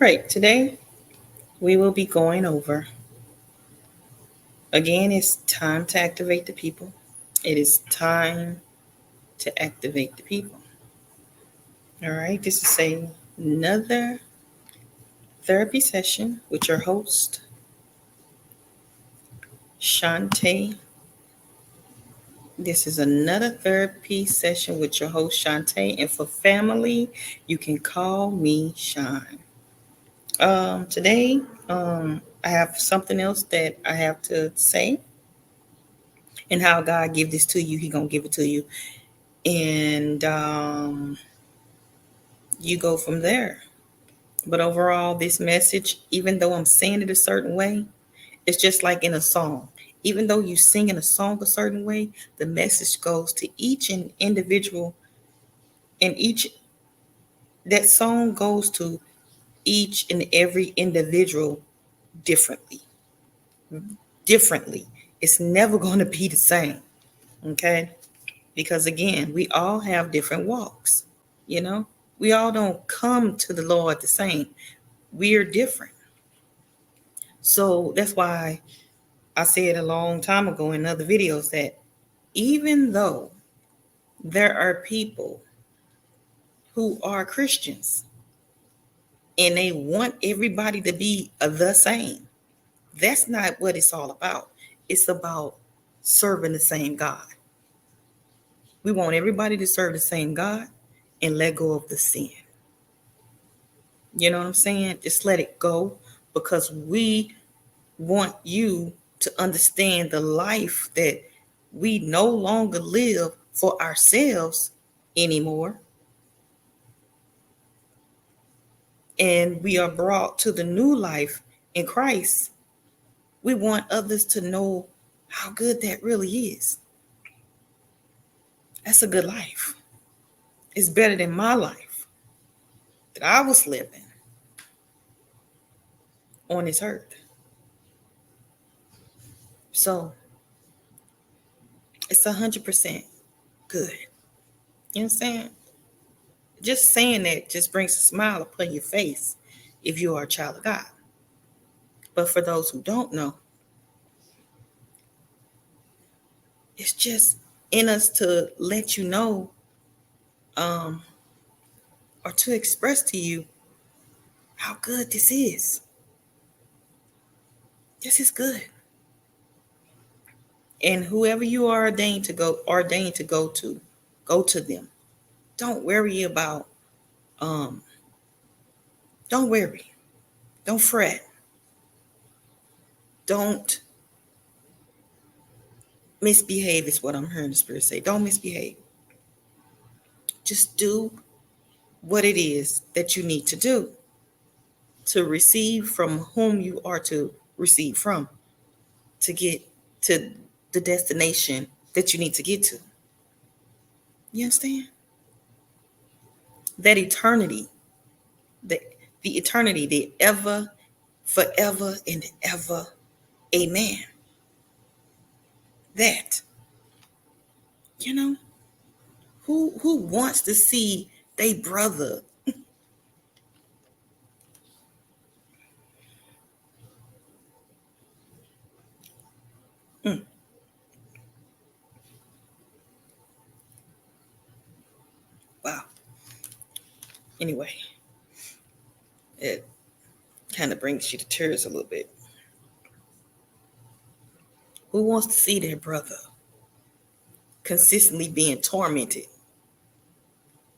Right, today we will be going over again, it's time to activate the people. It is time to activate the people. All right, this is another therapy session with your host, Shantae. This is another therapy session with your host, Shantae. And for family, you can call me Shine. Today, I have something else that I have to say, and how God give this to you, He gonna give it to you, and you go from there. But overall, this message, even though I'm saying it a certain way, it's just like in a song. Even though you sing in a song a certain way, the message goes to each and individual, and each that song goes to each and every individual differently. Differently. It's never going to be the same. Okay? Because again, we all have different walks, you know? We all don't come to the Lord the same. We're different. So that's why I said a long time ago in other videos that even though there are people who are Christians and they want everybody to be the same, that's not what it's all about. It's about serving the same God. We want everybody to serve the same God and let go of the sin. You know what I'm saying? Just let it go, because we want you to understand the life that we no longer live for ourselves anymore. And we are brought to the new life in Christ. We want others to know how good that really is. That's a good life. It's better than my life that I was living on this earth. So it's 100% good. You know what I'm saying? Just saying that just brings a smile upon your face if you are a child of God. But for those who don't know, it's just in us to let you know, um, or to express to you how good this is. This is good. And whoever you are ordained to go to them. Don't worry about um don't worry. Don't fret. Don't misbehave is what I'm hearing the Spirit say. Don't misbehave. Just do what it is that you need to do to receive from whom you are to receive from, to get to the destination that you need to get to. You understand? That eternity, the, the eternity, the ever, forever, and ever. Amen. That, you know, who wants to see their brother? Mm, wow. Anyway, it kind of brings you to tears a little bit. Who wants to see their brother consistently being tormented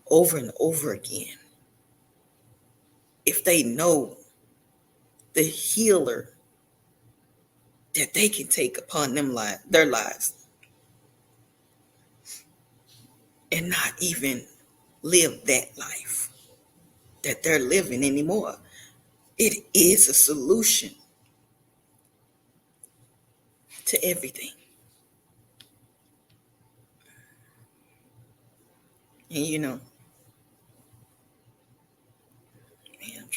over and over again if they know the healer that they can take upon their lives, and not even live that life that they're living anymore? It is a solution to everything. And man, I'm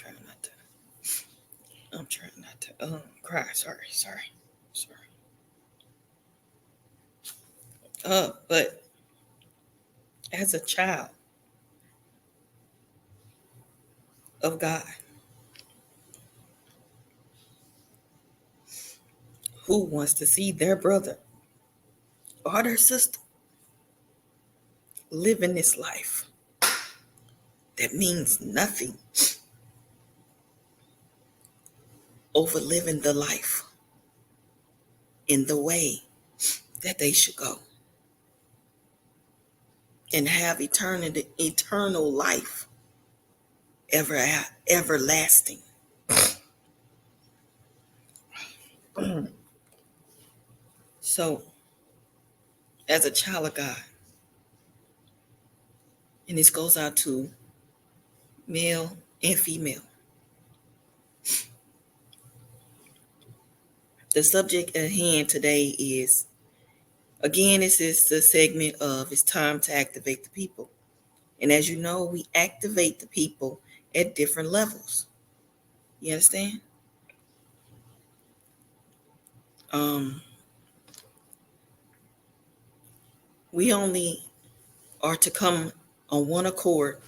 trying not to cry. Sorry. But as a child of God, who wants to see their brother or their sister living this life that means nothing over living the life in the way that they should go and have eternal life, everlasting. So, as a child of God, and this goes out to male and female, the subject at hand today is, again, this is the segment of It's Time to Activate the People. And as you know, we activate the people at different levels. You understand? We only are to come on one accord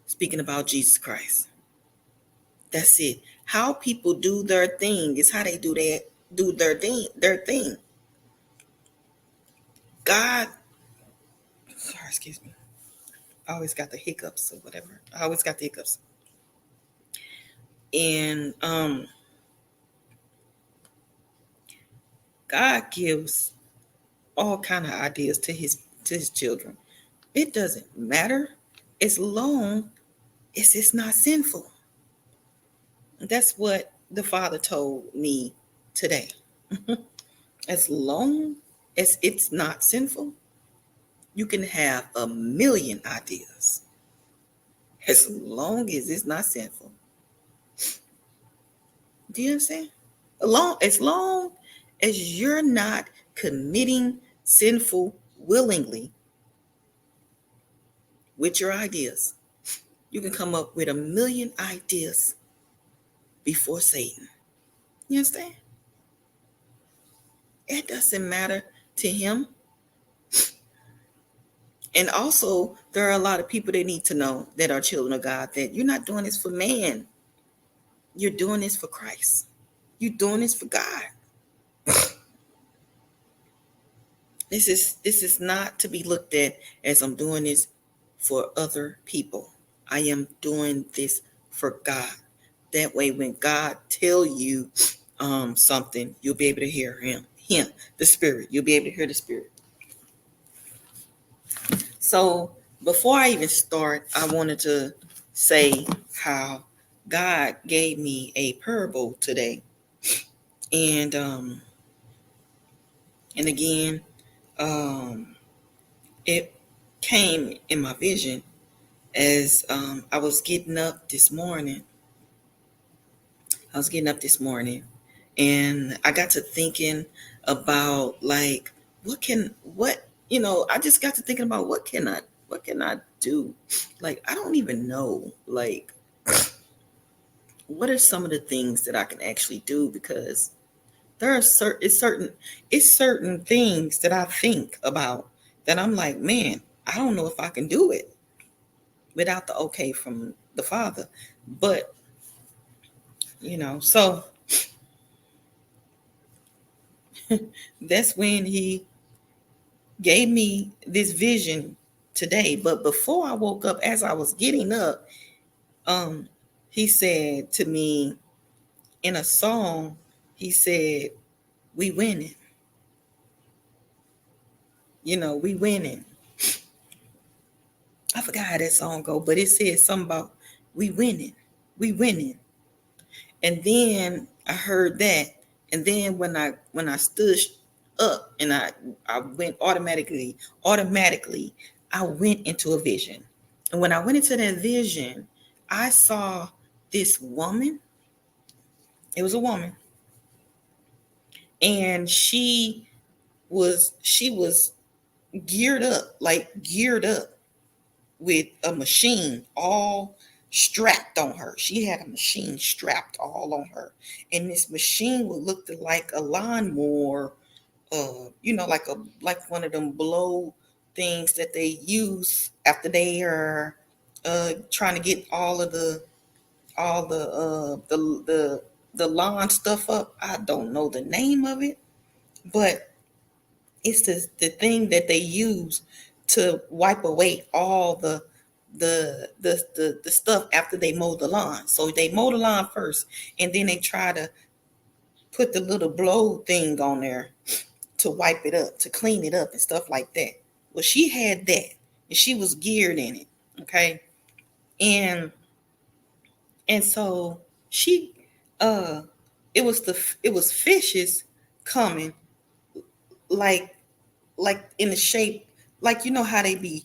speaking about Jesus Christ. That's it. How people do their thing is how they do their thing. God, sorry, excuse me. I always got the hiccups or whatever. I always got the hiccups. And God gives all kind of ideas to his children. It doesn't matter as long as it's not sinful. That's what the Father told me today. As long as it's not sinful, you can have a million ideas. As long as it's not sinful. Do you understand? As long as you're not committing sinful willingly with your ideas, you can come up with a million ideas before Satan. You understand? It doesn't matter to him. And also, there are a lot of people that need to know that are children of God that you're not doing this for man. You're doing this for Christ. You're doing this for God. This is not to be looked at as I'm doing this for other people. I am doing this for God. That way, when God tell you something, you'll be able to hear him, the Spirit. You'll be able to hear the Spirit. So before I even start, I wanted to say how God gave me a parable today. And again, it came in my vision as I was getting up this morning. And I got to thinking about like I just got to thinking about what can I do? Like, I don't even know, like, what are some of the things that I can actually do, because there are certain things that I think about that I'm like, man, I don't know if I can do it without the okay from the Father. But so that's when he gave me this vision today. But before I woke up, as I was getting up, he said to me in a song, he said, we winning. We winning. I forgot how that song go, but it said something about we winning. We winning. And then I heard that. And then when I stood up and I went automatically, I went into a vision. And when I went into that vision, I saw this woman. It was a woman. And she was geared up with a machine all strapped on her. She had a machine strapped all on her. And this machine would look like a lawnmower, like one of them blow things that they use after they are trying to get all the lawn stuff up. I don't know the name of it, but it's the thing that they use to wipe away all the stuff after they mow the lawn. So they mow the lawn first, and then they try to put the little blow thing on there to wipe it up, to clean it up and stuff like that. Well, she had that, and she was geared in it. Okay. And so she uh it was fishes coming, like in the shape, like you know how they be,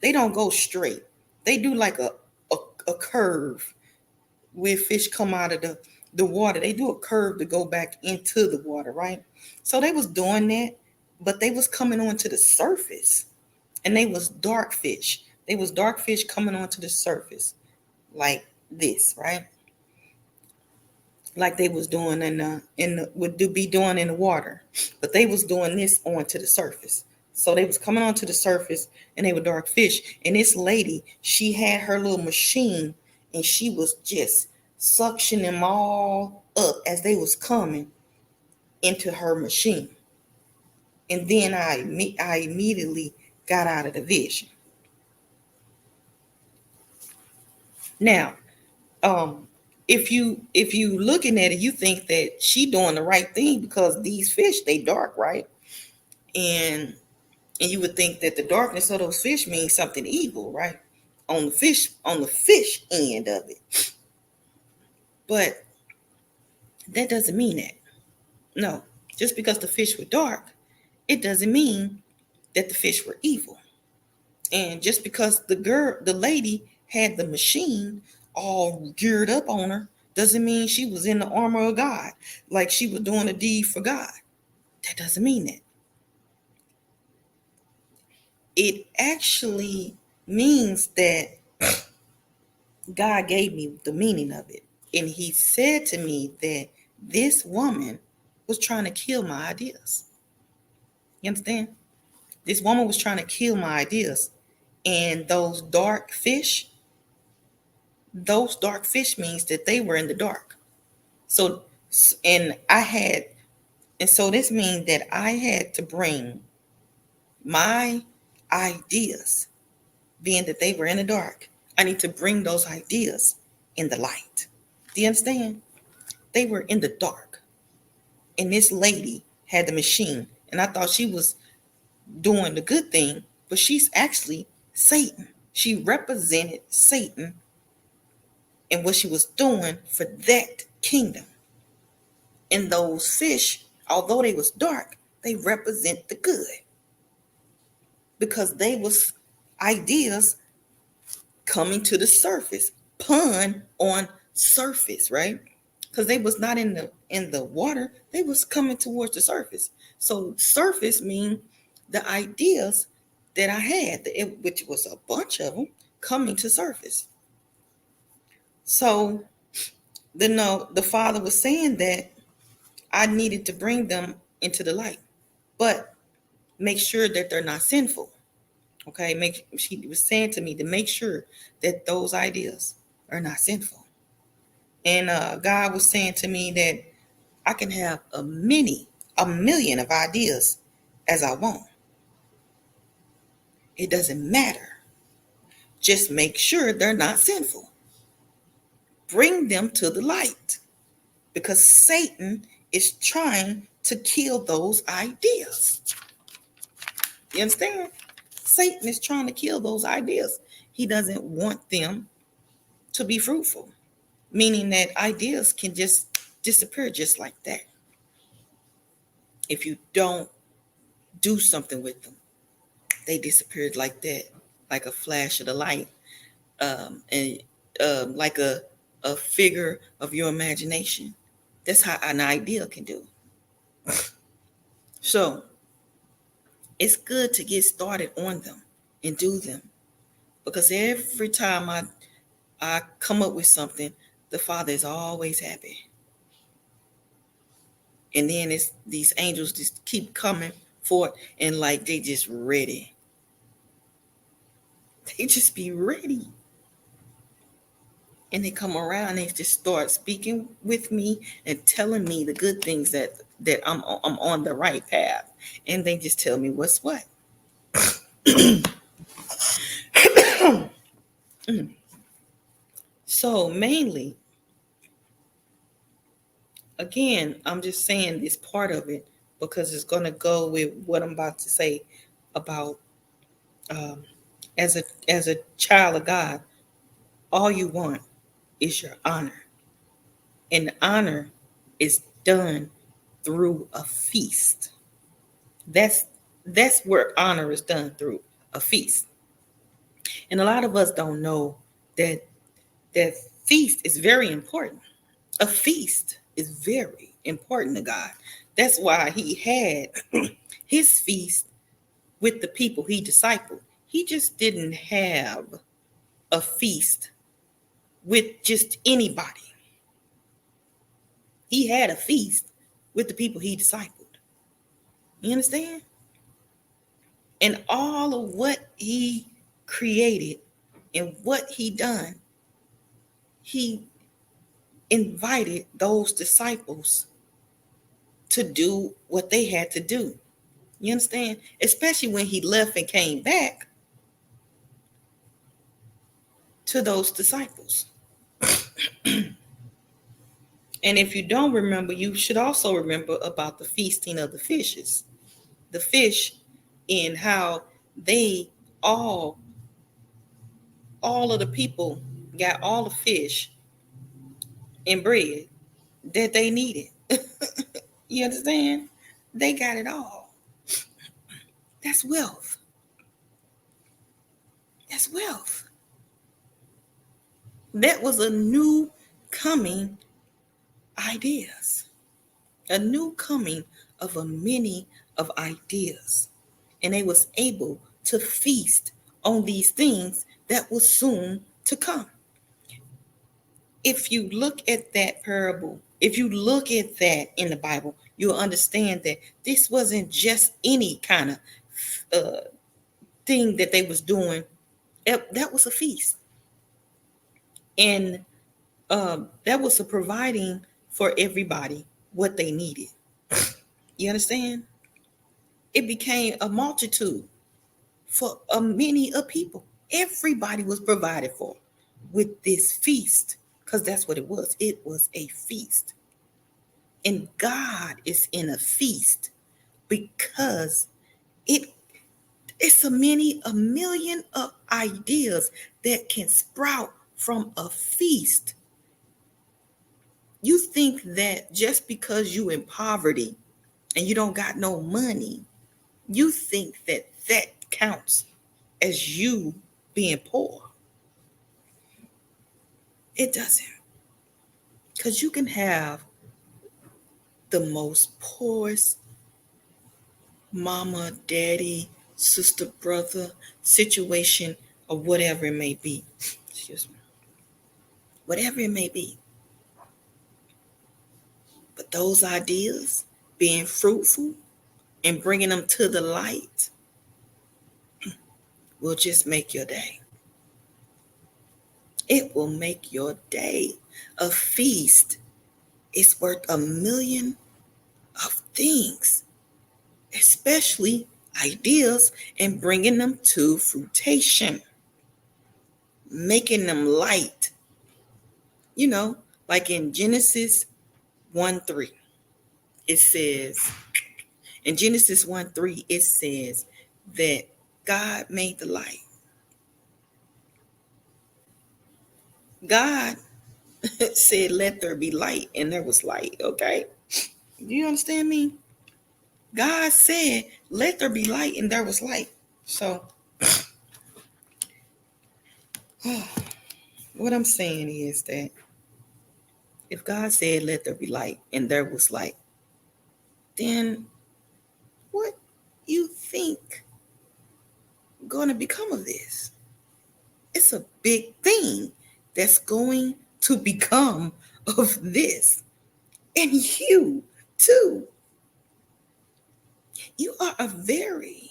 they don't go straight. They do like a, a curve where fish come out of the water. They do a curve to go back into the water, right? So they was doing that, but they was coming onto the surface, and they was dark fish. They was dark fish coming onto the surface like this, right? Like they was doing in the would do be doing in the water, but they was doing this onto the surface. So they was coming onto the surface, and they were dark fish. And this lady, she had her little machine, and she was just suctioning them all up as they was coming into her machine. And then I immediately got out of the vision. Now, um, if you looking at it, you think that she doing the right thing because these fish, they dark, right? And you would think that the darkness of those fish means something evil, right? On the fish end of it. But that doesn't mean that. No. Just because the fish were dark, it doesn't mean that the fish were evil. And just because the lady had the machine all geared up on her, doesn't mean she was in the armor of God, like she was doing a deed for God. That doesn't mean that. It actually means that God gave me the meaning of it. And he said to me that this woman was trying to kill my ideas. You understand? This woman was trying to kill my ideas. And those dark fish means that they were in the dark. So, and I had, and so this means that I had to bring my ideas, being that they were in the dark. I need to bring those ideas in the light. Do you understand? They were in the dark. And this lady had the machine. And I thought she was doing the good thing, but she's actually Satan. She represented Satan and what she was doing for that kingdom. And those fish, although they was dark, they represent the good, because they was ideas coming to the surface, pun on surface, right? Because they was not in the water, they was coming towards the surface. So surface mean the ideas that I had, which was a bunch of them, coming to surface. So the father was saying that I needed to bring them into the light, but make sure that they're not sinful. Okay, she was saying to me to make sure that those ideas are not sinful. And God was saying to me that I can have a million of ideas as I want. It doesn't matter. Just make sure they're not sinful. Bring them to the light, because Satan is trying to kill those ideas. You understand? Satan is trying to kill those ideas. He doesn't want them to be fruitful, meaning that ideas can just disappear just like that if you don't do something with them. They disappeared like that, like a flash of the light, and like a figure of your imagination. That's how an idea can do. So it's good to get started on them and do them, because every time I come up with something, the Father is always happy. And then it's these angels just keep coming forth, and like they just ready. They just be ready. And they come around and they just start speaking with me and telling me the good things that that I'm on the right path, and they just tell me what's what. So mainly, again, I'm just saying this part of it because it's going to go with what I'm about to say about um, as a child of God, all you want is your honor, and honor is done through a feast. That's that's where honor is done, through a feast. And a lot of us don't know that that feast is very important. A feast is very important to God. That's why he had his feast with the people he discipled. He just didn't have a feast with just anybody. He had a feast with the people he discipled. You understand? And all of what he created and what he done, he invited those disciples to do what they had to do. You understand? Especially when he left and came back to those disciples. And if you don't remember, you should also remember about the feasting of the fishes. The fish, and how they all all of the people got all the fish and bread that they needed. You understand? They got it all. That's wealth. That's wealth. That was a new coming ideas. A new coming of a many of ideas. And they was able to feast on these things that was soon to come. If you look at that parable, if you look at that in the Bible, you'll understand that this wasn't just any kind of uh, thing that they was doing. That was a feast, and that was a providing for everybody what they needed. You understand? It became a multitude for a many of people. Everybody was provided for with this feast, because that's what it was. It was a feast. And God is in a feast because it it's a million of ideas that can sprout from a feast. You think that just because you in poverty and you don't got no money, you think that that counts as you being poor. It doesn't. Because you can have the most poorest mama, daddy, sister, brother situation, or whatever it may be. Excuse me. Whatever it may be. But those ideas, being fruitful and bringing them to the light, will just make your day. It will make your day. A feast is worth a million of things, especially ideas, and bringing them to fruition, making them light. You know, like in Genesis 1:3, it says, in Genesis 1:3, it says that God made the light. God said, let there be light, and there was light, okay? Do you understand me? God said, let there be light, and there was light. So, what I'm saying is that if God said, let there be light, and there was light, then what you think going to become of this? It's a big thing that's going to become of this. And you too. You are a very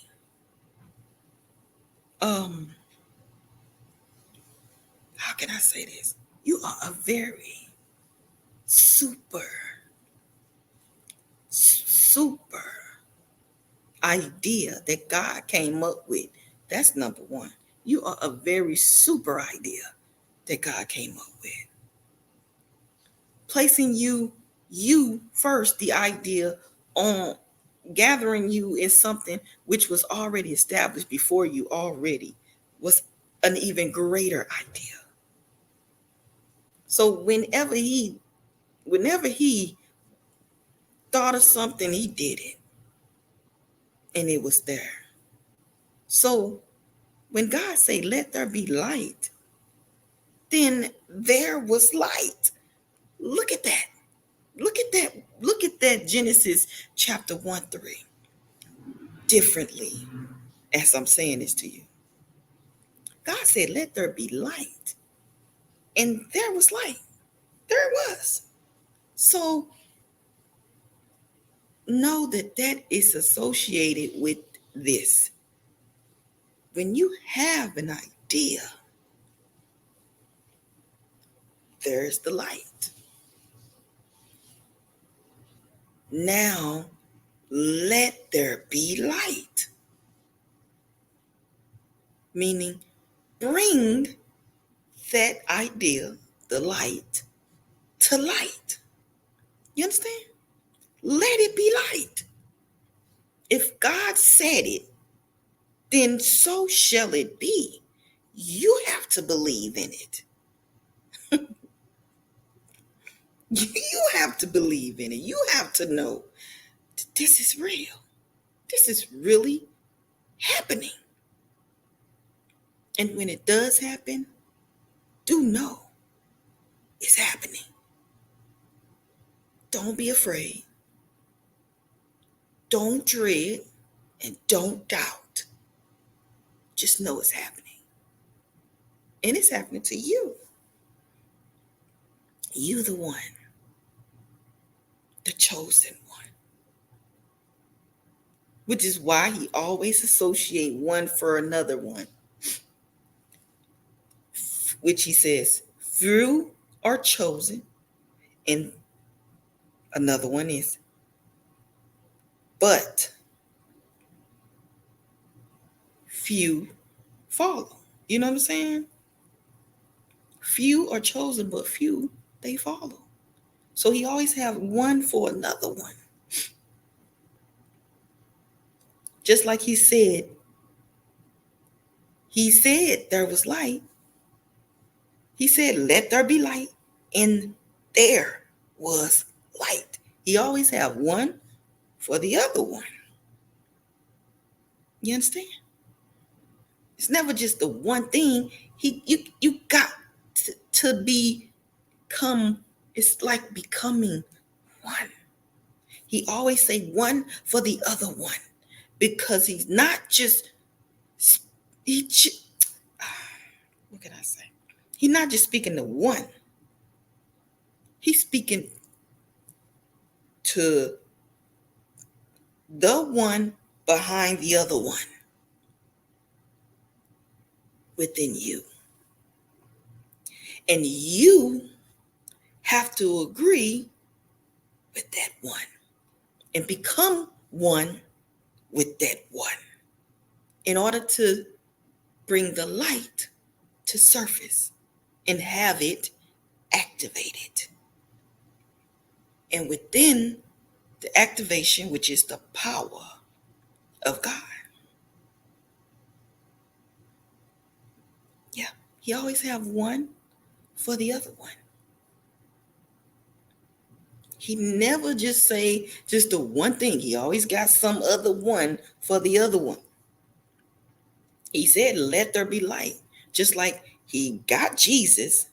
how can I say this? You are a very super super idea that God came up with. That's number one. You are a very super idea that God came up with. Placing you first, the idea on gathering you in something which was already established before you already was an even greater idea. So whenever he thought of something, he did it and it was there. So when God say, let there be light, then there was light. Look at that. Look at that. Look at that Genesis chapter 1-3 differently as I'm saying this to you. God said, let there be light. And there was light. There it was. So know that that is associated with this. When you have an idea, there's the light. Now, let there be light. Meaning, bring that idea, the light, to light. You understand? Let it be light. If God said it, then so shall it be. You have to believe in it. You have to believe in it. You have to know that this is real. This is really happening. And when it does happen, do know it's happening. Don't be afraid. Don't dread and don't doubt. Just know it's happening. And it's happening to you. You the one. The chosen one. Which is why he always associate one for another one. Which he says, few are chosen. And another one is, but few follow. You know what I'm saying? Few are chosen, but few they follow. So he always have one for another one. Just like he said there was light. He said, let there be light, and there was light. He always have one for the other one. You understand? It's never just the one thing. You got to become. It's like becoming one. He always say one for the other one, because he's not just what can I say? He's not just speaking to one. He's speaking to the one behind the other one within you. And you have to agree with that one and become one with that one in order to bring the light to surface and have it activated. And within the activation, which is the power of God. Yeah, he always have one for the other one. He never just say just the one thing. He always got some other one for the other one. He said, let there be light. Just like he got Jesus,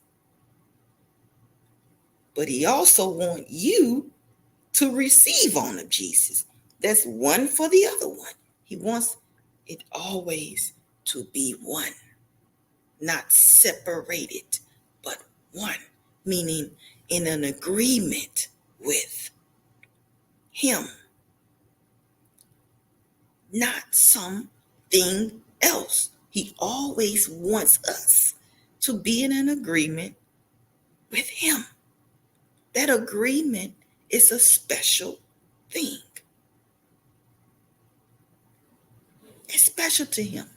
but he also want you to receive on of Jesus. That's one for the other one. He wants it always to be one, not separated, but one, meaning in an agreement with him, not something else. He always wants us to be in an agreement with him. That agreement is a special thing. It's special to him.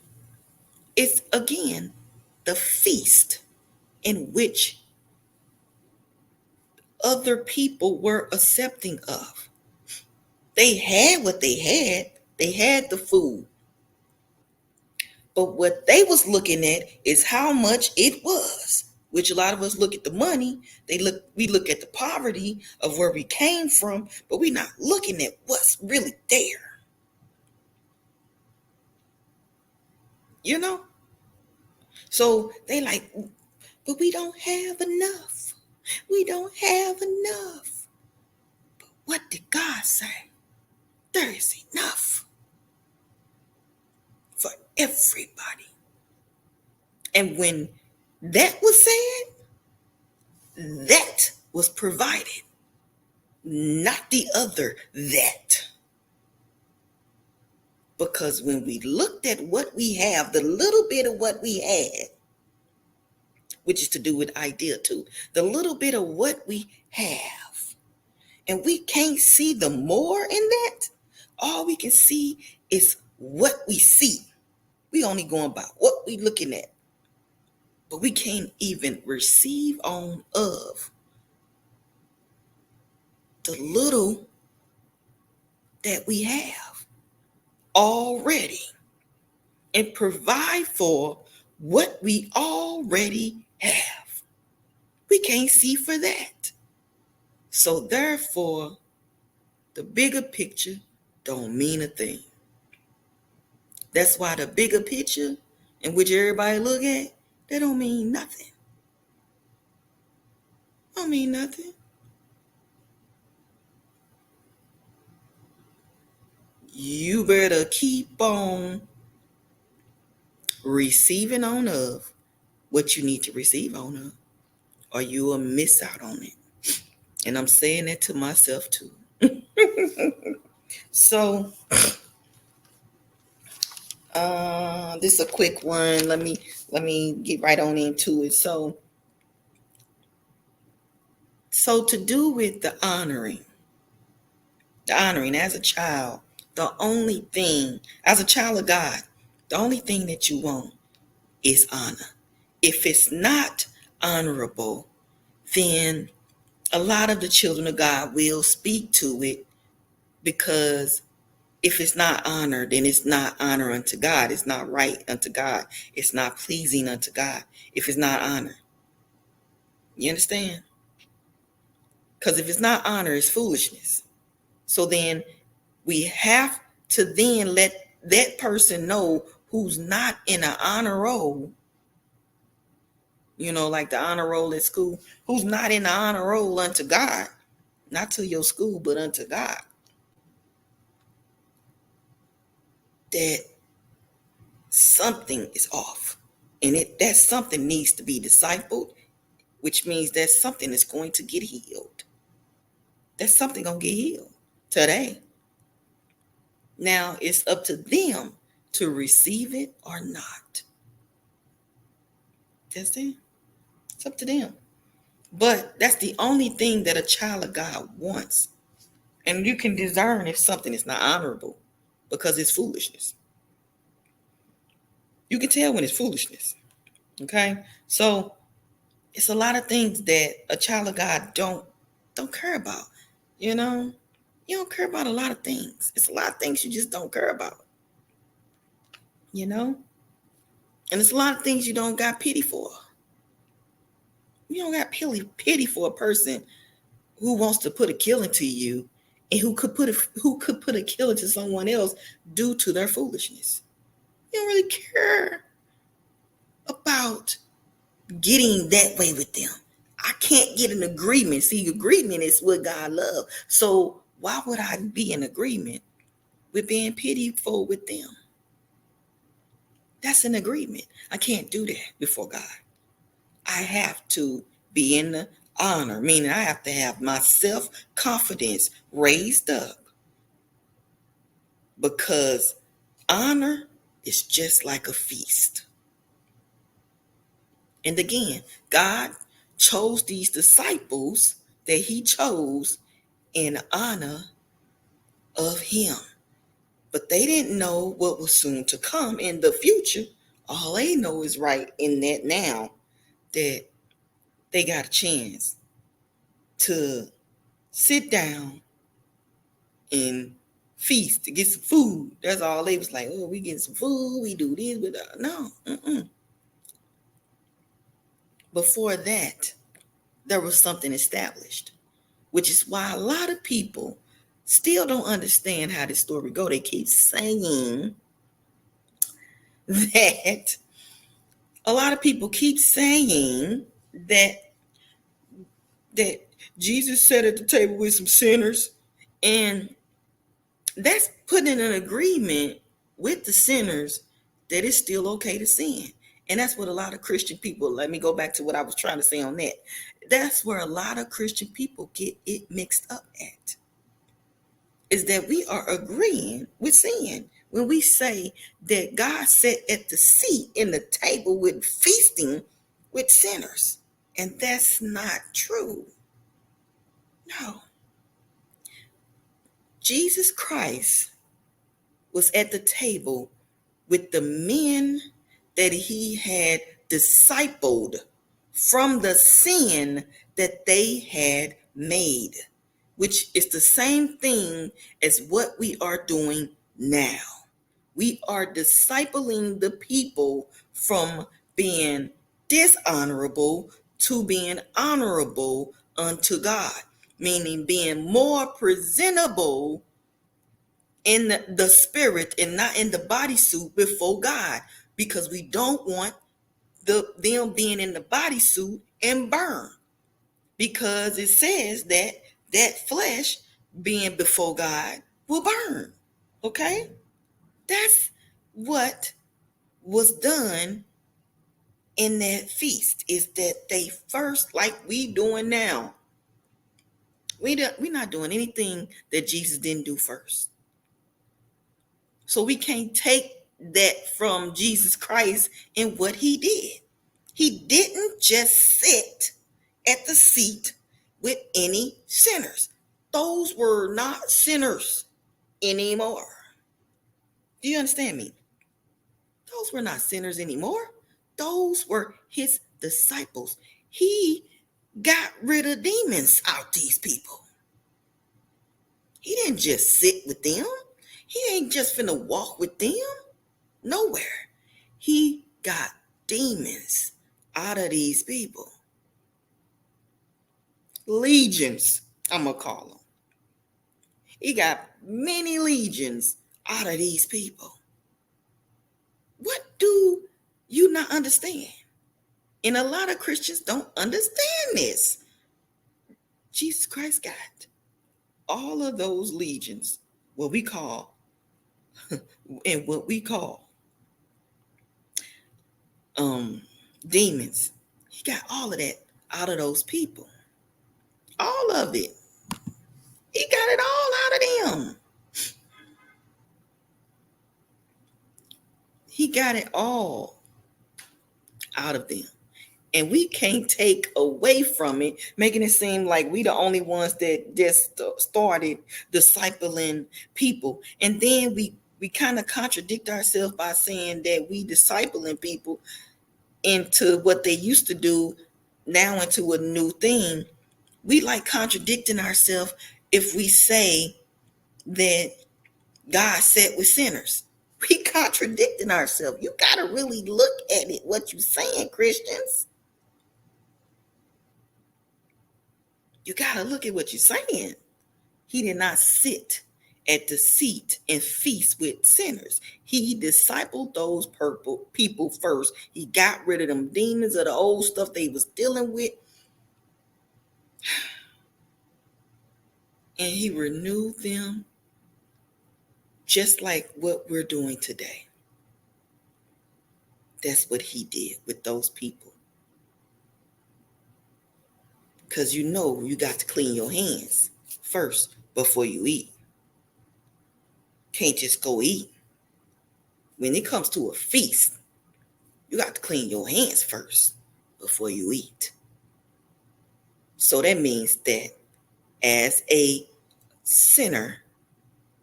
It's again the feast in which other people were accepting of. They had what they had. They had the food. But what they was looking at is how much it was, which a lot of us look at the money. We look at the poverty of where we came from, but we're not looking at what's really there. You know? So they like, but we don't have enough. We don't have enough. But what did God say? There is enough for everybody. And when that was said, that was provided, not the other that. Because when we looked at what we have, the little bit of what we had, which is to do with idea too, the little bit of what we have, and we can't see the more in that, all we can see is what we see. We only going by what we looking at. But we can't even receive on of the little that we have already and provide for what we already have. We can't see for that. So therefore, the bigger picture don't mean a thing. That's why the bigger picture in which everybody look at, that don't mean nothing. Don't mean nothing. You better keep on receiving on of what you need to receive on of, or you will miss out on it. And I'm saying that to myself too. So this is a quick one. Let me get right on into it. So to do with the honoring as a child, the only thing, as a child of God, the only thing that you want is honor. If it's not honorable, then a lot of the children of God will speak to it, because if it's not honored, then it's not honor unto God. It's not right unto God. It's not pleasing unto God if it's not honor. You understand? Because if it's not honor, it's foolishness. So then we have to then let that person know who's not in an honor roll, like the honor roll at school, who's not in the honor roll unto God, not to your school, but unto God, that something is off. And that something needs to be discipled, which means that something is going to get healed. That something going to get healed today. Now it's up to them to receive it or not. That's it. It's up to them. But that's the only thing that a child of God wants. And you can discern if something is not honorable because it's foolishness. You can tell when it's foolishness. Okay? So it's a lot of things that a child of God don't care about. You don't care about a lot of things. It's a lot of things you just don't care about. And it's a lot of things you don't got pity for. You don't got pity for a person who wants to put a killing to you and who could put a killing to someone else due to their foolishness. You don't really care about getting that way with them. I can't get an agreement. See, agreement is what God loves. So why would I be in agreement with being pitiful with them? That's an agreement. I can't do that before God. I have to be in the honor, meaning I have to have my self-confidence raised up, because honor is just like a feast. And again, God chose these disciples that he chose in honor of him. But they didn't know what was soon to come in the future. All they know is right in that now, that they got a chance to sit down and feast, to get some food. That's all they was like, oh, we get some food, we do this, but no. Before that, there was something established, which is why a lot of people still don't understand how this story go. They keep saying that a lot of people keep saying that Jesus sat at the table with some sinners, and that's putting in an agreement with the sinners that it's still okay to sin. And that's what a lot of Christian people, let me go back to what I was trying to say on that. That's where a lot of Christian people get it mixed up at, is that we are agreeing with sin. When we say that God sat at the seat in the table with feasting with sinners. And that's not true. No. Jesus Christ was at the table with the men that he had discipled from the sin that they had made, which is the same thing as what we are doing now. We are discipling the people from being dishonorable to being honorable unto God, meaning being more presentable in the spirit and not in the bodysuit before God, because we don't want them being in the bodysuit and burn, because it says that flesh being before God will burn. Okay? That's what was done in that feast, is that they first, like we doing now, we're not doing anything that Jesus didn't do first. So we can't take that from Jesus Christ and what he did. He didn't just sit at the seat with any sinners. Those were not sinners anymore. Do you understand me? Those were not sinners anymore. Those were his disciples. He got rid of demons out these people. He didn't just sit with them. He ain't just finna walk with them. Nowhere. He got demons out of these people. Legions, I'm going to call them. He got many legions out of these people. What do you not understand? And a lot of Christians don't understand this. Jesus Christ got all of those legions, what we call demons. He got all of that out of those people. All of it. He got it all out of them. He got it all out of them. And we can't take away from it, making it seem like we the only ones that just started discipling people. And then we kind of contradict ourselves by saying that we discipling people into what they used to do now into a new thing. We like contradicting ourselves if we say that God sat with sinners. We contradicting ourselves. You got to really look at it, what you saying, Christians. You got to look at what you're saying. He did not sit at the seat and feast with sinners. He discipled those people first. He got rid of them demons of the old stuff they was dealing with. And he renewed them just like what we're doing today. That's what he did with those people. Because you know you got to clean your hands first before you eat. Can't just go eat. When it comes to a feast, you got to clean your hands first before you eat. So that means that as a sinner,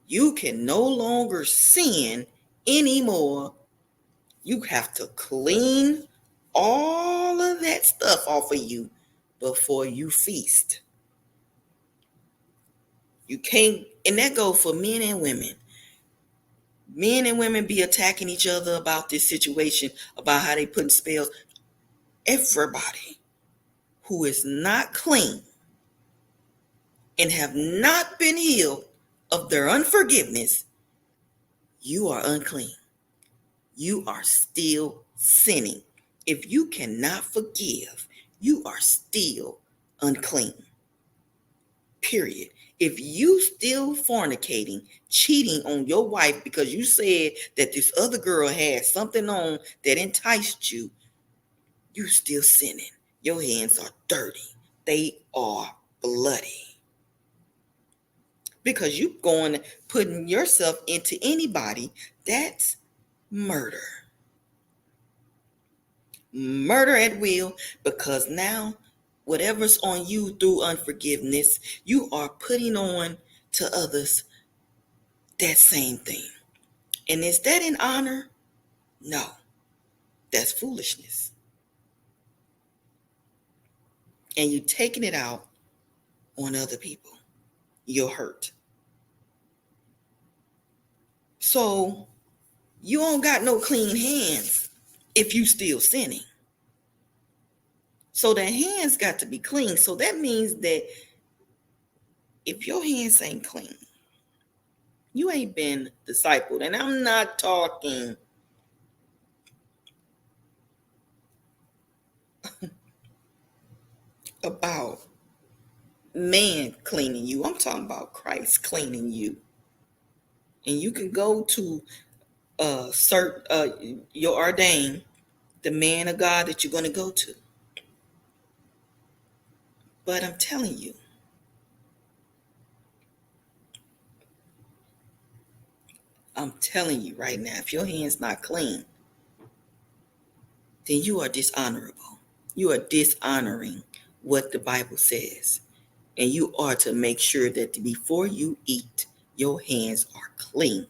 You can no longer sin anymore. You have to clean all of that stuff off of you before you feast. You can't, and that goes for men and women. Men and women be attacking each other about this situation, about how they putting spells. Everybody who is not clean and have not been healed of their unforgiveness, you are unclean. You are still sinning. If you cannot forgive, you are still unclean. Period. If you still fornicating, cheating on your wife because you said that this other girl had something on that enticed you, you still sinning. Your hands are dirty. They are bloody. Because you going putting yourself into anybody, that's murder. Murder at will, because now whatever's on you through unforgiveness, you are putting on to others that same thing. And is that in honor? No, that's foolishness. And you taking it out on other people. You're hurt. So you don't got no clean hands if you still sinning. So the hands got to be clean. So that means that if your hands ain't clean, you ain't been discipled. And I'm not talking about man cleaning you. I'm talking about Christ cleaning you. And you can go to your ordained, the man of God that you're going to go to. But I'm telling you right now, if your hand's not clean, then you are dishonorable. You are dishonoring what the Bible says. And you are to make sure that before you eat, your hands are clean.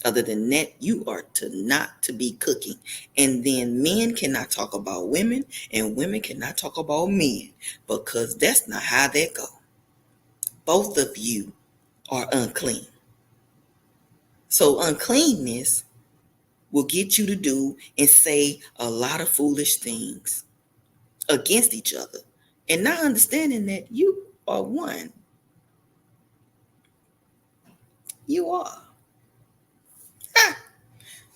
Other than that, you are to not to be cooking. And then men cannot talk about women, and women cannot talk about men, because that's not how that go. Both of you are unclean. So uncleanness will get you to do and say a lot of foolish things against each other, and not understanding that you are one. You are.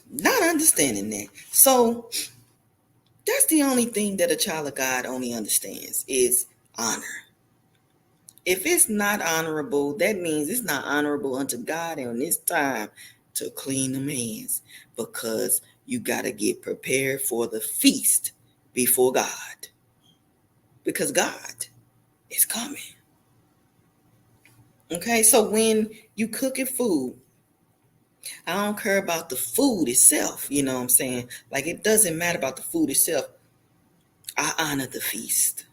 Not understanding that. So that's the only thing that a child of God only understands is honor. If it's not honorable, that means it's not honorable unto God, and it's time to clean them hands, because you got to get prepared for the feast before God, because God is coming. Okay, so when you cooking food, I don't care about the food itself, you know what I'm saying? Like, it doesn't matter about the food itself. I honor the feast,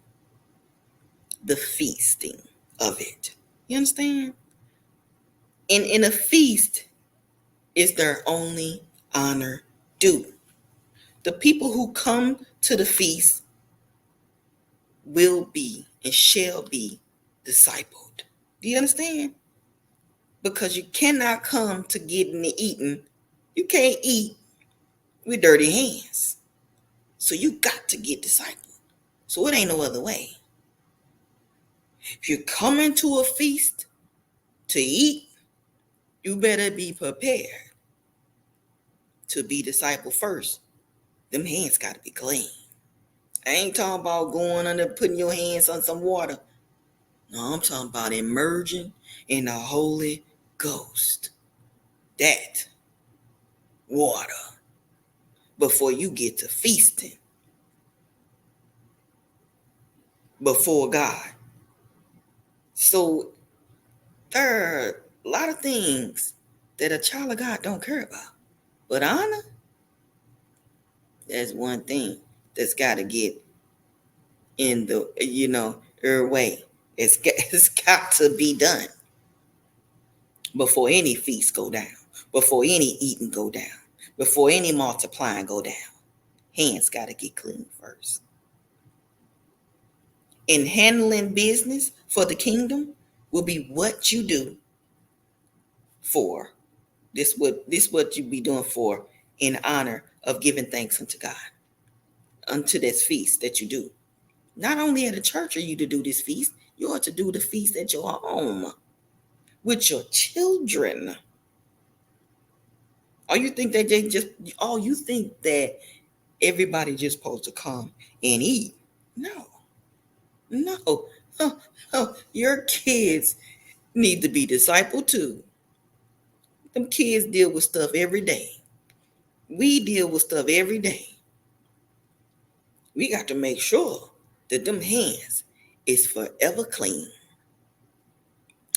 the feasting of it. You understand? And in a feast is their only honor due. The people who come to the feast will be and shall be discipled. Do you understand? Because you cannot come to getting and eating. You can't eat with dirty hands. So you got to get discipled. So it ain't no other way. If you're coming to a feast to eat, you better be prepared to be discipled first. Them hands got to be clean. I ain't talking about going under, putting your hands on some water. No, I'm talking about immersion in the Holy Ghost. That water before you get to feasting before God. So there are a lot of things that a child of God don't care about. But honor, that's one thing that's got to get in the, her way. It's got to be done. before any feast go down, before any eating go down, before any multiplying go down. Hands got to get clean first. In handling business for the kingdom will be what you do for what you be doing for in honor of giving thanks unto God, unto this feast that you do. Not only at a church are you to do this feast, you ought to do the feast at your home with your children. Or you think that you think that everybody just supposed to come and eat? No. No. Your kids need to be discipled too. Them kids deal with stuff every day. We deal with stuff every day. We got to make sure that them hands is forever clean.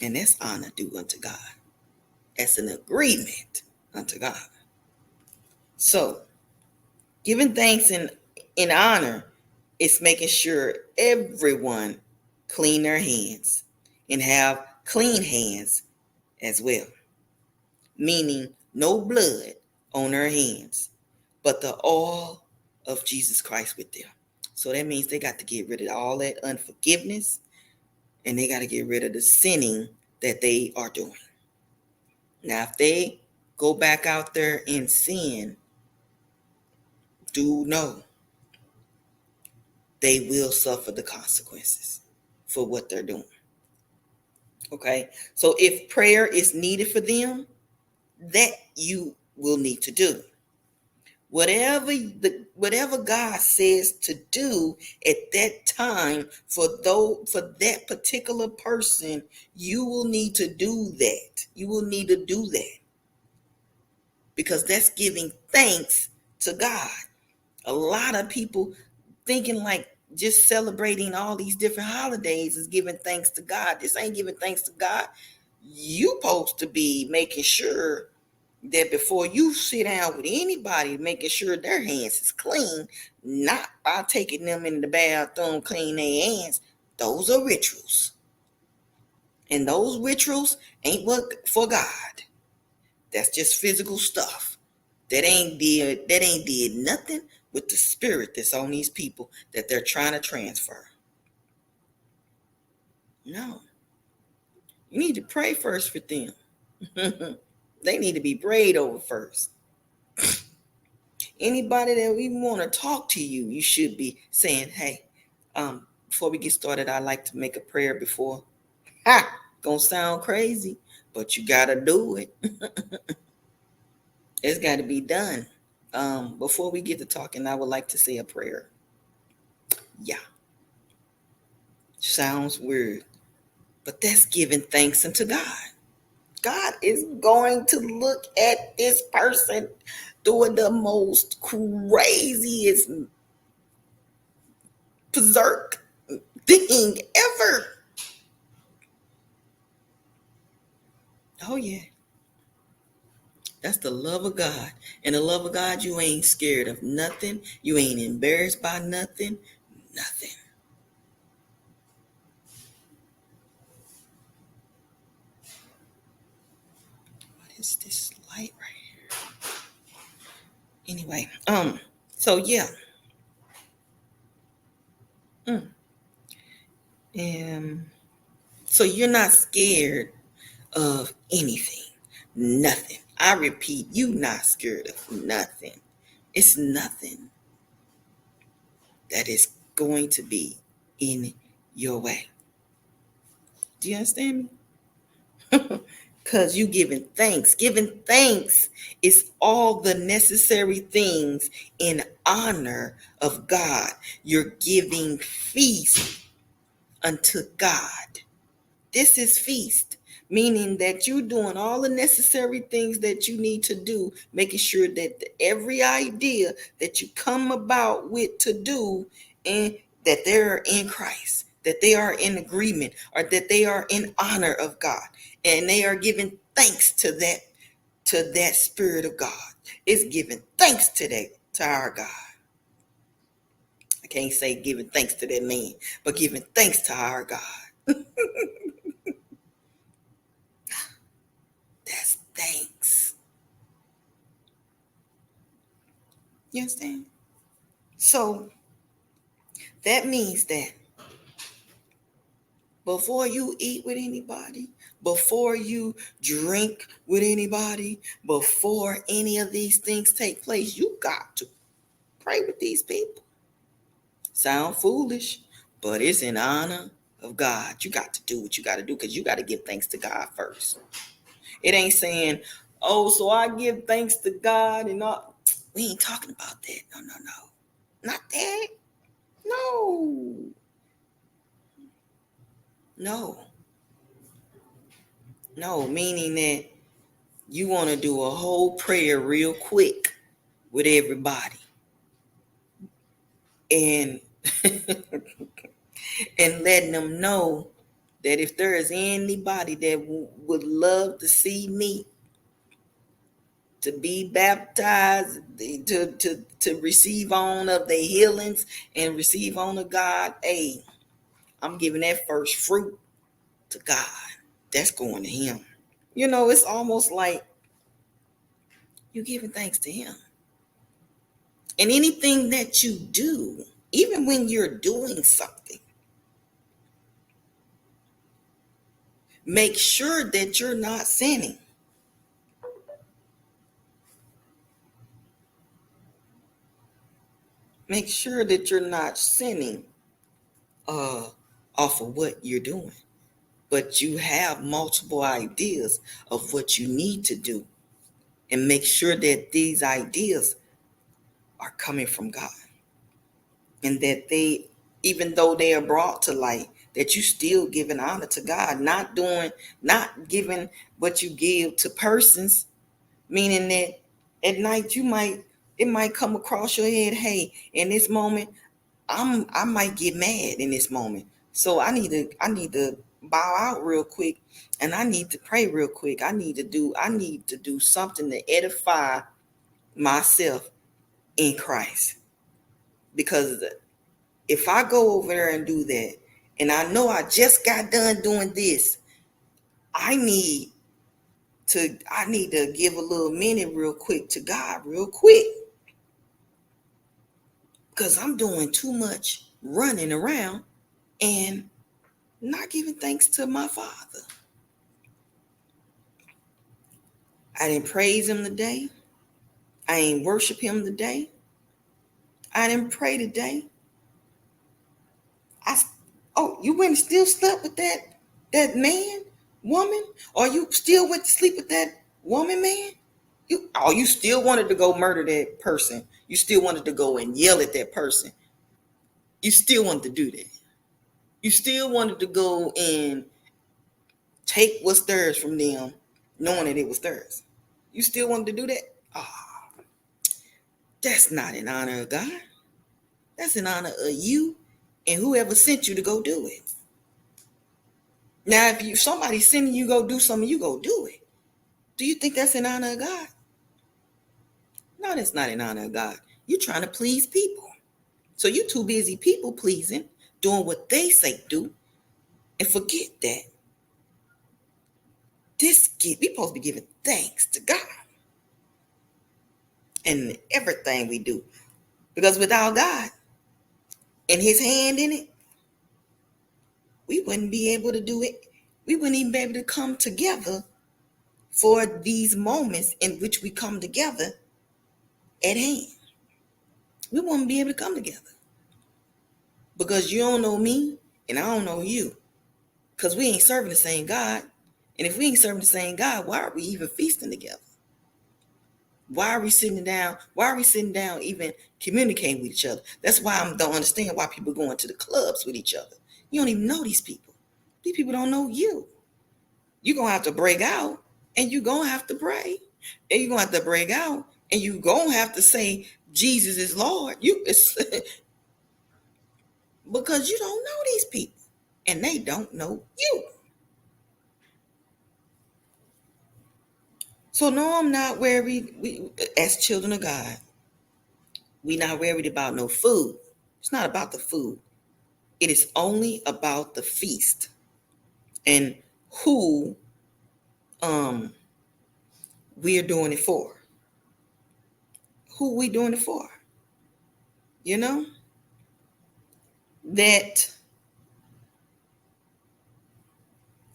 And that's honor due unto God. That's an agreement unto God. So, giving thanks in honor is making sure everyone clean their hands and have clean hands as well. Meaning no blood on their hands, but the oil of Jesus Christ with them. So that means they got to get rid of all that unforgiveness, and they got to get rid of the sinning that they are doing. Now, if they go back out there and sin, do know they will suffer the consequences for what they're doing. Okay? So if prayer is needed for them, that you will need to do. Whatever God says to do at that time for that particular person, you will need to do that. You will need to do that. Because that's giving thanks to God. A lot of people thinking like just celebrating all these different holidays is giving thanks to God. This ain't giving thanks to God. You supposed to be making sure that before you sit down with anybody, making sure their hands is clean, not by taking them in the bathroom, clean their hands. Those are rituals. And those rituals ain't what for God. That's just physical stuff. That ain't did nothing with the spirit that's on these people that they're trying to transfer. No. You need to pray first for them. They need to be prayed over first. Anybody that even want to talk to you, you should be saying, hey, before we get started, I'd like to make a prayer before. Gonna sound crazy, but you gotta do it. It's got to be done. Before we get to talking, I would like to say a prayer. Yeah. Sounds weird, but that's giving thanks unto God. God is going to look at this person doing the most craziest berserk thing ever. Oh, yeah. That's the love of God. And the love of God, you ain't scared of nothing. You ain't embarrassed by nothing. Nothing. What is this light right here? Anyway, so yeah. So you're not scared of anything. Nothing. I repeat, you not scared of nothing. It's nothing that is going to be in your way. Do you understand me? Because you giving thanks. Giving thanks is all the necessary things in honor of God. You're giving feast unto God. This is feast, meaning that you're doing all the necessary things that you need to do, making sure that every idea that you come about with to do, and that they're in Christ, that they are in agreement, or that they are in honor of God, and they are giving thanks to that Spirit of God. It's giving thanks to our God. I can't say giving thanks to that man, but giving thanks to our God. You understand? So that means that before you eat with anybody, before you drink with anybody, before any of these things take place, you got to pray with these people. Sound foolish, but it's in honor of God. You got to do what you got to do because you got to give thanks to God first. It ain't saying, oh, so I give thanks to God and all. We ain't talking about that. No, no, no. Not that. No. No. No, meaning that you want to do a whole prayer real quick with everybody. And and letting them know that if there is anybody that would love to see me, to be baptized, to receive on of the healings and receive on of God, hey, I'm giving that first fruit to God. That's going to him. You know, it's almost like you're giving thanks to him. And anything that you do, even when you're doing something, make sure that you're not sinning. Make sure that you're not sinning off of what you're doing. But you have multiple ideas of what you need to do. And make sure that these ideas are coming from God. And that they, even though they are brought to light, that you still giving honor to God, not giving what you give to persons, meaning that at night it might come across your head, hey, in this moment, I might get mad in this moment. So I need to bow out real quick and I need to pray real quick. I need to do something to edify myself in Christ. Because if I go over there and do that, and I know I just got done doing this, I need to give a little minute real quick to God real quick. Because I'm doing too much running around and not giving thanks to my Father. I didn't praise him today. I ain't worship him today. I didn't pray today. You went and still slept with that man, woman? Or you still went to sleep with that woman, man? You still wanted to go murder that person. You still wanted to go and yell at that person. You still wanted to do that. You still wanted to go and take what's theirs from them, knowing that it was theirs. You still wanted to do that? That's not in honor of God. That's in honor of you and whoever sent you to go do it. Now, if somebody's sending you go do something, you go do it. Do you think that's in honor of God? No, that's not in honor of God. You're trying to please people. So you're too busy people pleasing, doing what they say do, and forget that we supposed to be giving thanks to God in everything we do. Because without God and his hand in it, we wouldn't be able to do it. We wouldn't even be able to come together for these moments in which we come together at hand. We wouldn't be able to come together. Because you don't know me and I don't know you. Because we ain't serving the same God. And if we ain't serving the same God, why are we even feasting together? Why are we sitting down? Why are we sitting down even communicating with each other? That's why I don't understand why people go into the clubs with each other. You don't even know these people. These people don't know you. You're going to have to break out and you're going to have to pray. And you're going to have to break out and you're going to have to say, Jesus is Lord. Because you don't know these people and they don't know you. So no, I'm not worried. As children of God, we not worried about no food. It's not about the food. It is only about the feast and who we're doing it for. Who we doing it for? You know, that,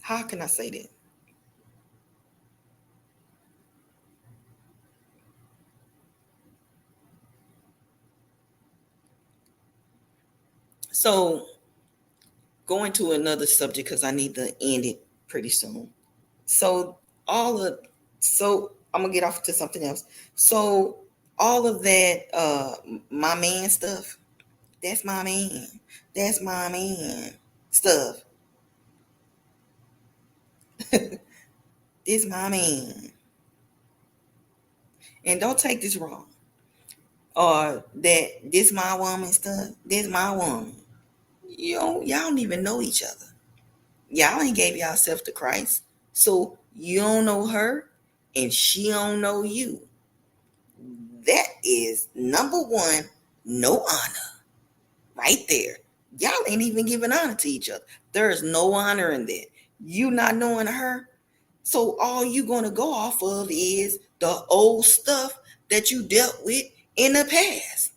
how can I say that? So, going to another subject because I need to end it pretty soon. So, all of, so I'm gonna get off to something else. So, all of that, my man stuff, that's my man. That's my man stuff. This my man. And don't take this wrong. Or that this my woman stuff. This my woman. Y'all don't even know each other. Y'all ain't gave yourself to Christ. So you don't know her and she don't know you. That is number one, no honor. Right there. Y'all ain't even giving honor to each other. There is no honor in that. You not knowing her. So all you gonna go off of is the old stuff that you dealt with in the past.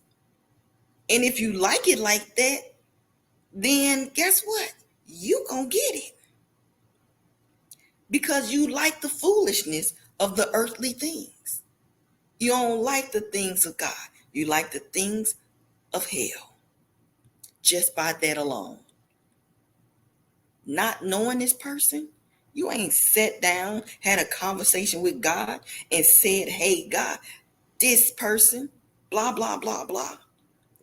And if you like it like that, then guess what? You gonna get it. Because you like the foolishness of the earthly things. You don't like the things of God. You like the things of hell. Just by that alone. Not knowing this person, you ain't sat down, had a conversation with God and said, hey, God, this person, blah, blah, blah, blah.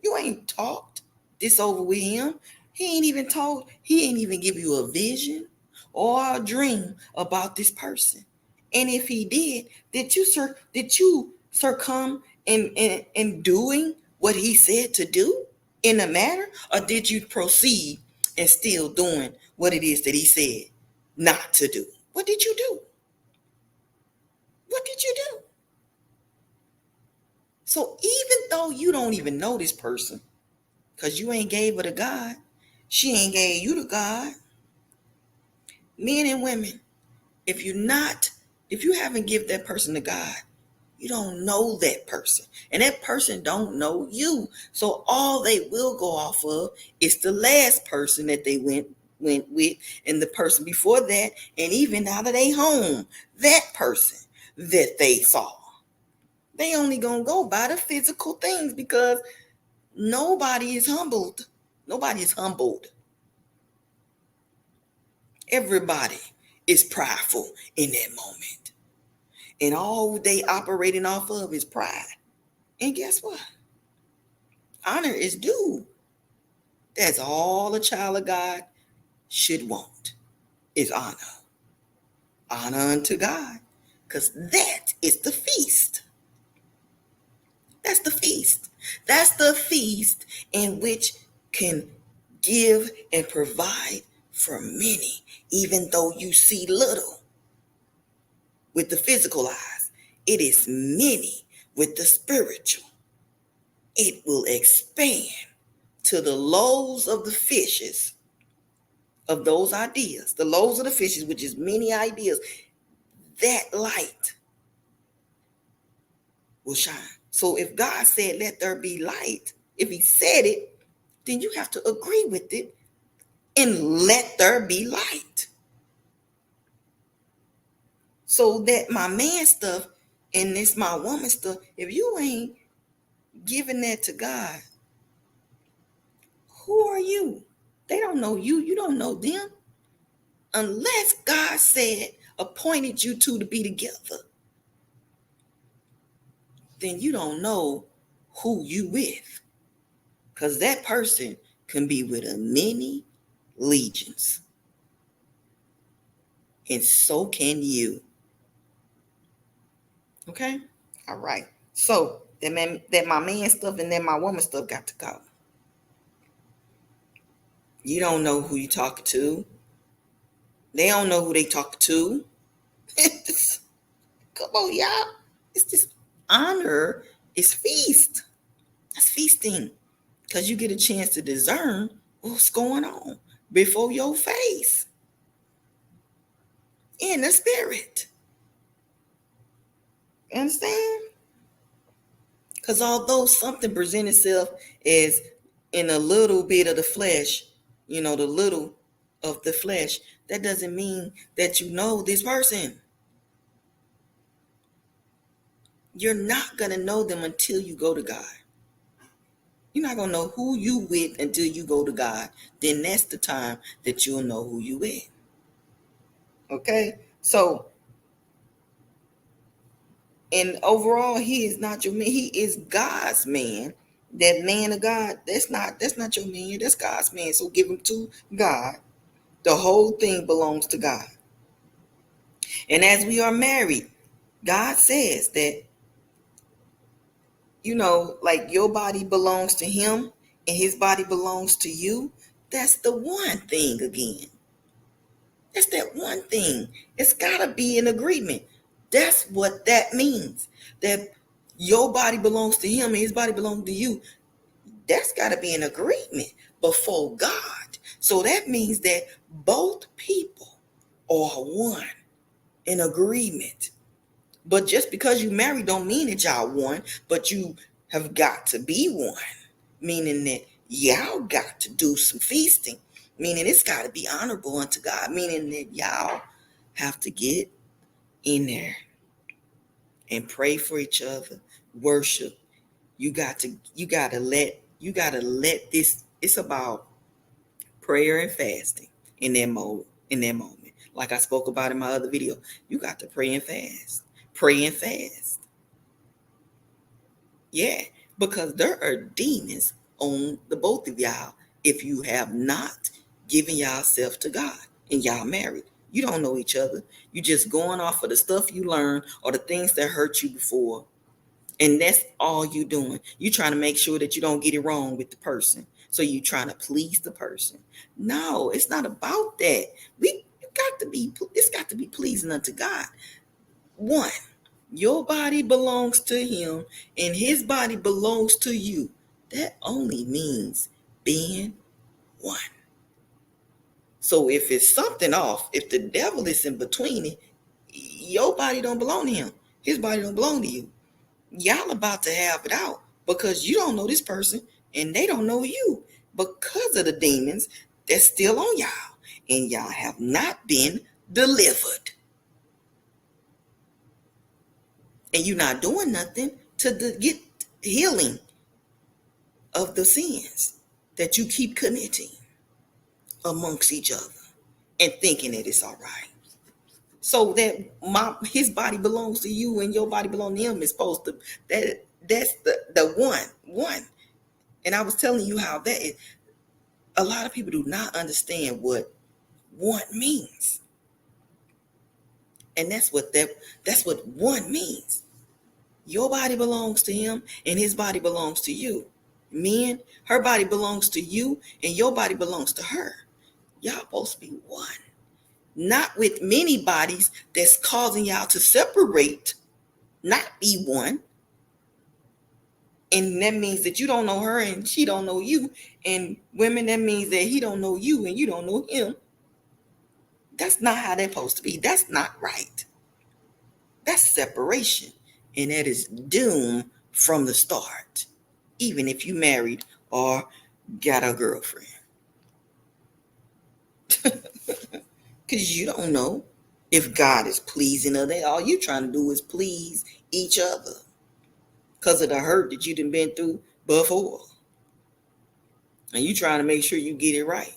You ain't talked this over with him. He ain't even give you a vision or a dream about this person. And if he did you succumb in doing what he said to do in the matter? Or did you proceed and still doing what it is that he said not to do? What did you do? What did you do? So even though you don't even know this person, because you ain't gave her to God, she ain't gave you to God. Men and women, if you haven't give that person to God, you don't know that person. And that person don't know you. So all they will go off of is the last person that they went with, and the person before that, and even now that they home, that person that they saw. They only gonna go by the physical things because nobody is humbled. Nobody is humbled. Everybody is prideful in that moment. And all they operating off of is pride. And guess what? Honor is due. That's all a child of God should want is honor. Honor unto God. Because that is the feast. That's the feast. That's the feast in which can give and provide for many, even though you see little with the physical eyes. It is many with the spiritual. It will expand to the loaves of the fishes of those ideas, the loaves of the fishes, which is many ideas. That light will shine. So if God said, let there be light, if he said it, then you have to agree with it and let there be light. So that my man stuff and this my woman stuff, if you ain't giving that to God, who are you? They don't know you. You don't know them. Unless God said, appointed you two to be together, then you don't know who you with. Because that person can be with a many legions. And so can you. Okay? All right. So that my man stuff and then my woman stuff got to go. You don't know who you talking to. They don't know who they talking to. Come on, y'all. It's this honor is feast. That's feasting. Because you get a chance to discern what's going on before your face in the spirit. Understand? Because although something presents itself as in a little bit of the flesh, the little of the flesh, that doesn't mean that you know this person. You're not going to know them until you go to God. You're not going to know who you with until you go to God. Then that's the time that you'll know who you with. Okay? So, and overall, he is not your man. He is God's man. That man of God, that's not your man. That's God's man. So give him to God. The whole thing belongs to God. And as we are married, God says that, like your body belongs to him and his body belongs to you. That's the one thing again. That's that one thing. It's got to be an agreement. That's what that means. That your body belongs to him and his body belongs to you. That's got to be an agreement before God. So that means that both people are one in agreement. But just because you married don't mean that y'all one, but you have got to be one. Meaning that y'all got to do some feasting. Meaning it's got to be honorable unto God. Meaning that y'all have to get in there and pray for each other, worship. You got to let this, it's about prayer and fasting in that moment. Like I spoke about in my other video, you got to pray and fast. Pray and fast. Yeah, because there are demons on the both of y'all if you have not given yourself to God and y'all married. You don't know each other. You just going off of the stuff you learned or the things that hurt you before. And that's all you doing. You trying to make sure that you don't get it wrong with the person. So you trying to please the person. No, it's not about that. It's got to be pleasing unto God. One, your body belongs to him and his body belongs to you. That only means being one. So if it's something off, if the devil is in between it, your body don't belong to him. His body don't belong to you. Y'all about to have it out because you don't know this person and they don't know you because of the demons that's still on y'all and y'all have not been delivered. And you're not doing nothing to get healing of the sins that you keep committing amongst each other and thinking that it's all right. So that his body belongs to you and your body belongs to him is supposed to, that's the one. And I was telling you how that is. A lot of people do not understand what one means. And that's what one means. Your body belongs to him and his body belongs to you. Men, her body belongs to you and your body belongs to her. Y'all supposed to be one. Not with many bodies that's causing y'all to separate, not be one. And that means that you don't know her and she don't know you. And women, that means that he don't know you and you don't know him. That's not how they're supposed to be. That's not right. That's separation. And that is doom from the start. Even if you married or got a girlfriend. Because you don't know if God is pleasing of that. All you trying to do is please each other. Because of the hurt that you done been through before. And you trying to make sure you get it right.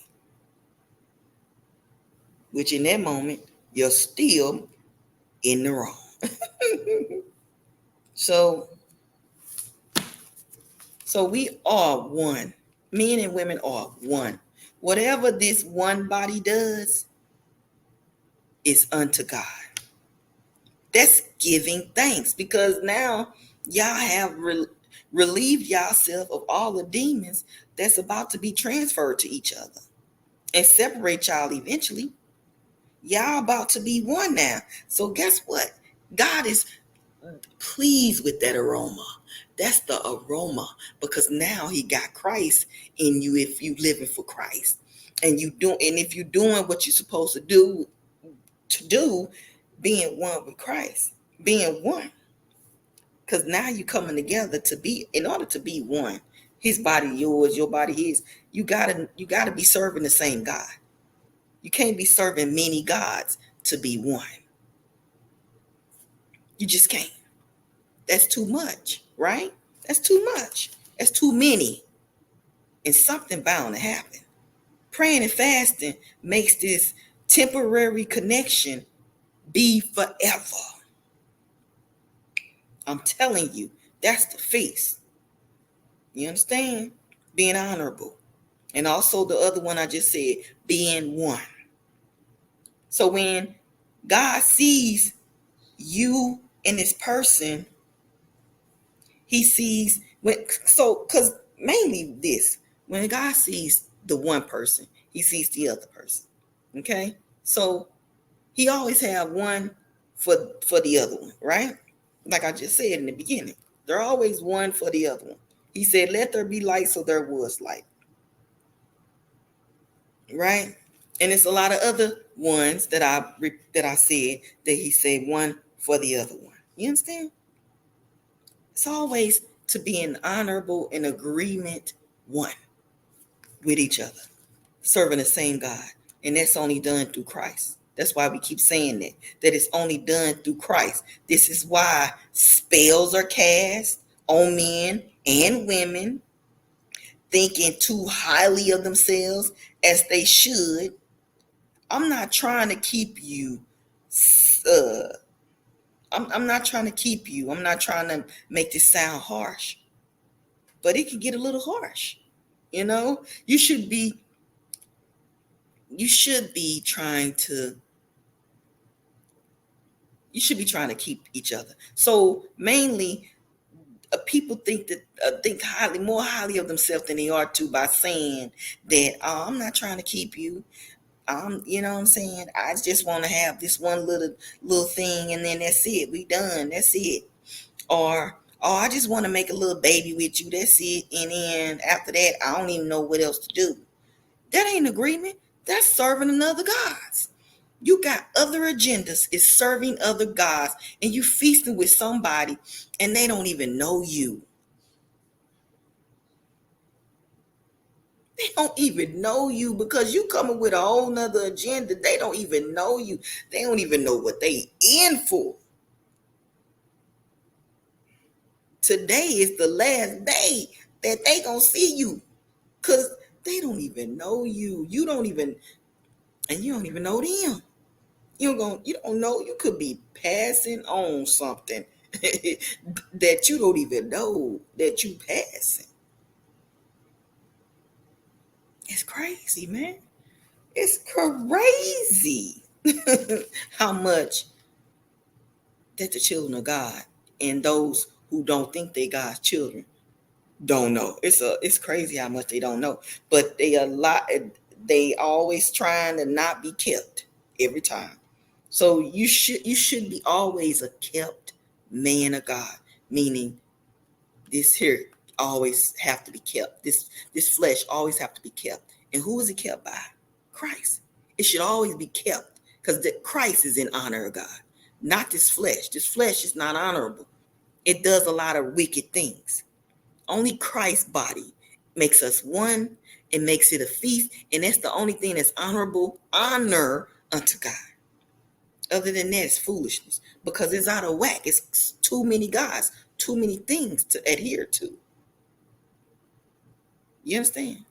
Which in that moment, you're still in the wrong. So we are one. Men and women are one. Whatever this one body does is unto God. That's giving thanks because now y'all have relieved yourself of all the demons that's about to be transferred to each other and separate y'all eventually. Y'all about to be one now. So guess what? God is pleased with that aroma. That's the aroma because now he got Christ in you if you living for Christ. And if you're doing what you're supposed to do, being one with Christ, being one. Because now you coming together to be, in order to be one, his body yours, your body his, you gotta be serving the same God. You can't be serving many gods to be one. You just can't. That's too much, right? That's too much. That's too many. And something bound to happen. Praying and fasting makes this temporary connection be forever. I'm telling you, that's the feast. You understand? Being honorable. And also the other one I just said, being one. So when God sees you and this person, he sees because mainly this, when God sees the one person, he sees the other person. Okay? So he always have one for the other one, right? Like I just said in the beginning. They're always one for the other one. He said, let there be light, so there was light. Right? And it's a lot of other ones that I said that he said one for the other one. You understand? It's always to be in honorable and agreement one with each other, serving the same God. And that's only done through Christ. That's why we keep saying that it's only done through Christ. This is why spells are cast on men and women, thinking too highly of themselves as they should. I'm not trying to keep you. Uh, I'm not trying to keep you. I'm not trying to make this sound harsh, but it can get a little harsh. You know, you should be trying to keep each other. So mainly, people think more highly of themselves than they are to, by saying that, oh, I'm not trying to keep you. You know what I'm saying? I just want to have this one little thing, and then that's it. We done. That's it. Or, oh, I just want to make a little baby with you. That's it. And then after that, I don't even know what else to do. That ain't agreement. That's serving another gods. You got other agendas. It's serving other gods, and you feasting with somebody, and they don't even know you. They don't even know you because you coming with a whole nother agenda. They don't even know you. They don't even know what they in for. Today is the last day that they gonna see you, because they don't even know you. You don't even, and you don't even know them. You don't know. You could be passing on something that you don't even know that you passing. It's crazy, man. It's crazy how much that the children of God and those who don't think they God's children don't know. It's crazy how much they don't know. But they always trying to not be kept every time. So you should be always a kept man of God, meaning this here always have to be kept. This flesh always have to be kept. And who is it kept by? Christ. It should always be kept, because Christ is in honor of God, not this flesh. This flesh is not honorable. It does a lot of wicked things. Only Christ's body makes us one and makes it a feast, and that's the only thing that's honorable, honor unto God. Other than that, it's foolishness, because it's out of whack. It's too many gods, too many things to adhere to. You understand?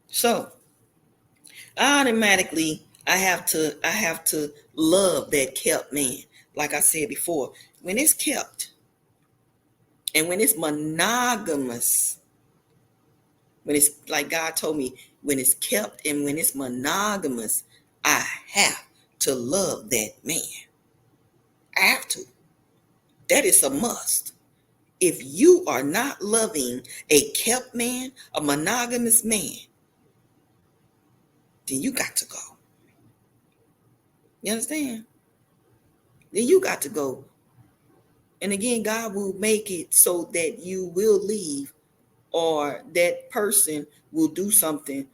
So automatically, I have to love that kept man. Like I said before, when it's kept and when it's monogamous, when it's like God told me, when it's kept and when it's monogamous, I have to love that man. I have to. That is a must. If you are not loving a kept man, a monogamous man, then you got to go. You understand? Then you got to go. And again, God will make it so that you will leave, or that person will do something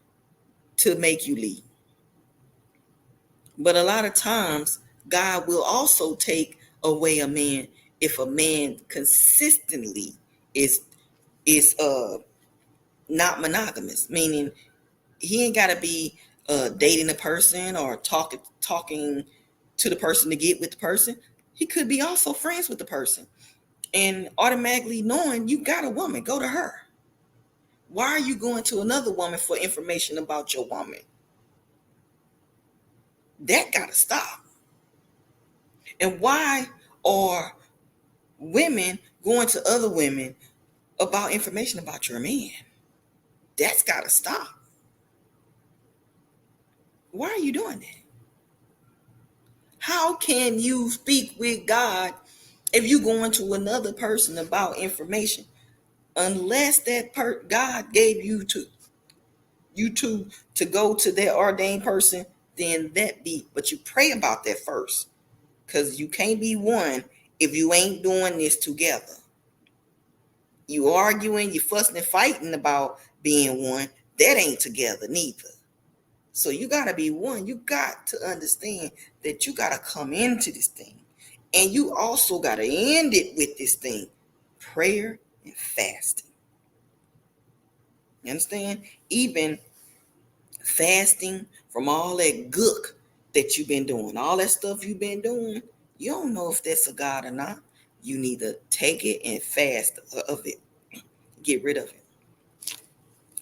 to make you leave. But a lot of times, God will also take away a man if a man consistently is not monogamous, meaning he ain't got to be dating a person or talking to the person to get with the person. He could be also friends with the person and automatically knowing you got a woman, go to her. Why are you going to another woman for information about your woman? That got to stop. And why are women going to other women about information about your man? That's got to stop. Why are you doing that? How can you speak with God if you going to another person about information? Unless that God gave you to go to that ordained person, then that be. But you pray about that first, because you can't be one if you ain't doing this together. You arguing, you fussing and fighting about being one. That ain't together neither. So you got to be one. You got to understand that you got to come into this thing. And you also got to end it with this thing: prayer and fasting. You understand? Even fasting from all that gook that you've been doing, all that stuff you've been doing, you don't know if that's a God or not. You need to take it and fast of it. Get rid of it.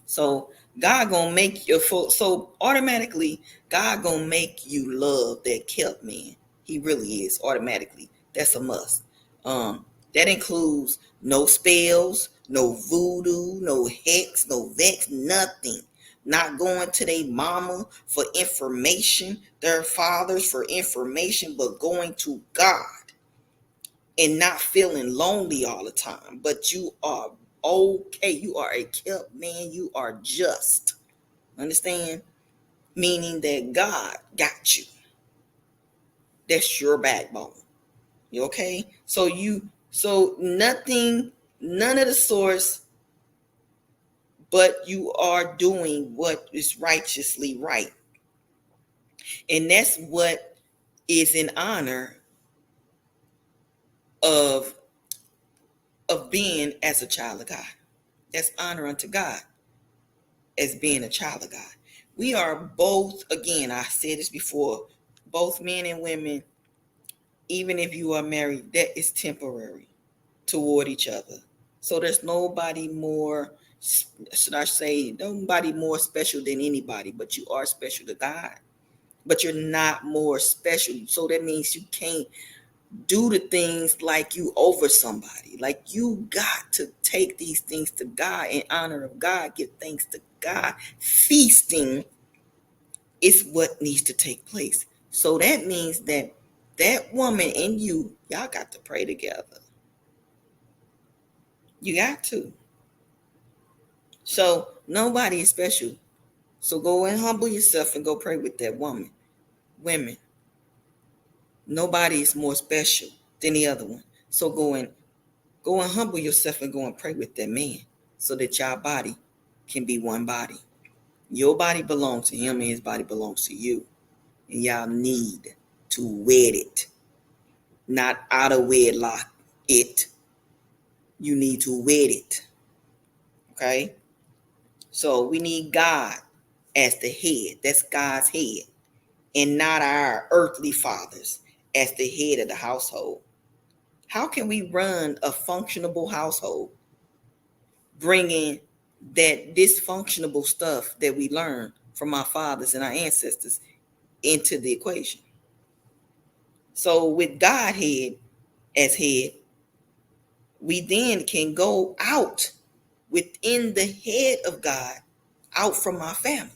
So God gonna make your so automatically God gonna make you love that kept man. He really is automatically. That's a must. That includes no spells, no voodoo, no hex, no vex, nothing. Not going to their mama for information, their fathers for information, but going to God and not feeling lonely all the time. But you are okay. You are a kept man. You are just. Understand? Meaning that God got you. That's your backbone. You okay? So nothing, none of the source, but you are doing what is righteously right. And that's what is in honor of being as a child of God. That's honor unto God as being a child of God. We are both, again, I said this before, both men and women, even if you are married, that is temporary toward each other. So there's nobody more, should I say, nobody more special than anybody, but you are special to God. But you're not more special. So that means you can't do the things like you over somebody. Like you got to take these things to God in honor of God, give thanks to God. Feasting is what needs to take place. So that means that that woman and y'all got to pray together. You got to. So nobody is special. So go and humble yourself and go pray with that woman. Women, nobody is more special than the other one. So go and humble yourself and go and pray with that man, so that y'all body can be one body. Your body belongs to him and his body belongs to you. And y'all need to wed it, not out of wedlock it. You need to wed it. Okay? So we need God as the head. That's God's head. And not our earthly fathers as the head of the household. How can we run a functionable household bringing that dysfunctional stuff that we learned from our fathers and our ancestors into the equation? So with Godhead as head, we then can go out within the head of God, out from our family,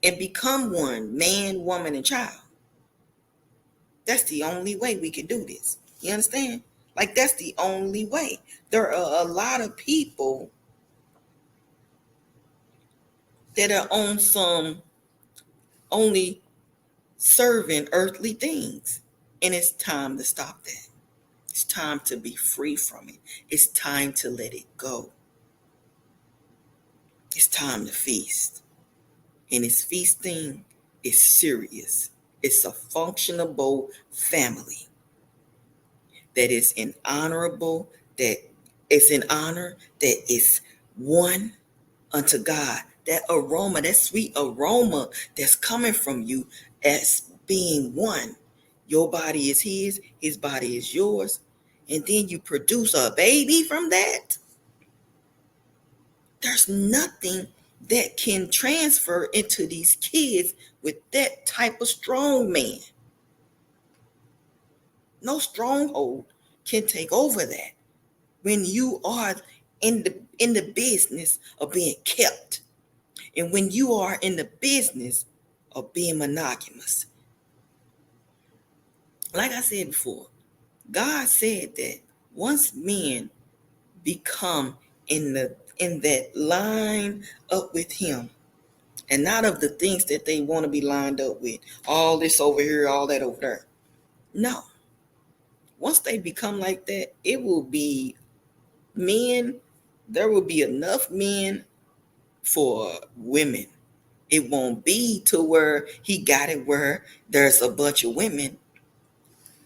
and become one, man, woman, and child. That's the only way we can do this. You understand? Like, that's the only way. There are a lot of people that are on some only serving earthly things. And it's time to stop that. It's time to be free from it. It's time to let it go. It's time to feast. And this feasting is serious. It's a functionable family that is in honorable, that is in honor, that is one unto God. That aroma, that sweet aroma that's coming from you as being one. Your body is his body is yours. And then you produce a baby from that. There's nothing that can transfer into these kids with that type of strong man. No stronghold can take over that when you are in the business of being kept, and when you are in the business of being monogamous. Like I said before, God said that once men become in that line up with him, and not of the things that they want to be lined up with, all this over here, all that over there. No. Once they become like that, it will be men, there will be enough men for women. It won't be to where he got it where there's a bunch of women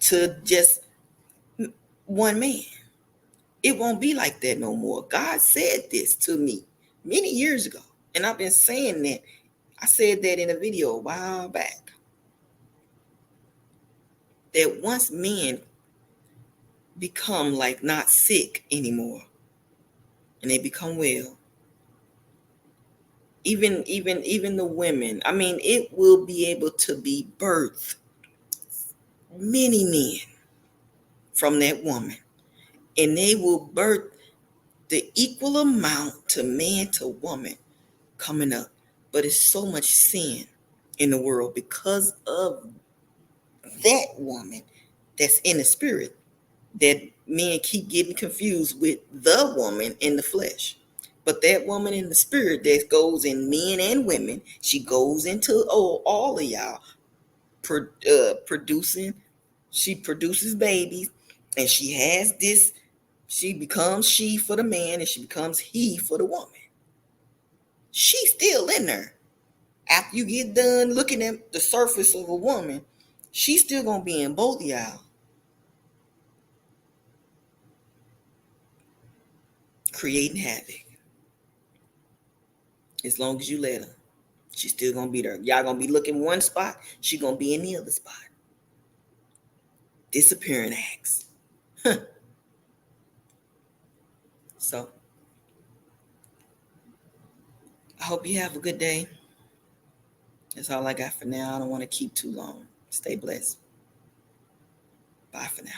to just one man. It won't be like that no more. God said this to me many years ago, and I've been saying that. I said that in a video a while back. That once men become like not sick anymore and they become well, even the women, I mean, it will be able to be birthed many men from that woman, and they will birth the equal amount to man to woman coming up. But it's so much sin in the world because of that woman that's in the spirit, that men keep getting confused with the woman in the flesh. But that woman in the spirit that goes in men and women, she goes into all of y'all producing. She produces babies, and she has this. She becomes she for the man, and she becomes he for the woman. She's still in there. After you get done looking at the surface of a woman, she's still gonna be in both of y'all, creating havoc. As long as you let her, she's still gonna be there. Y'all gonna be looking one spot, she gonna be in the other spot. Disappearing acts. So I hope you have a good day. That's all I got for now. I don't want to keep too long. Stay blessed. Bye for now.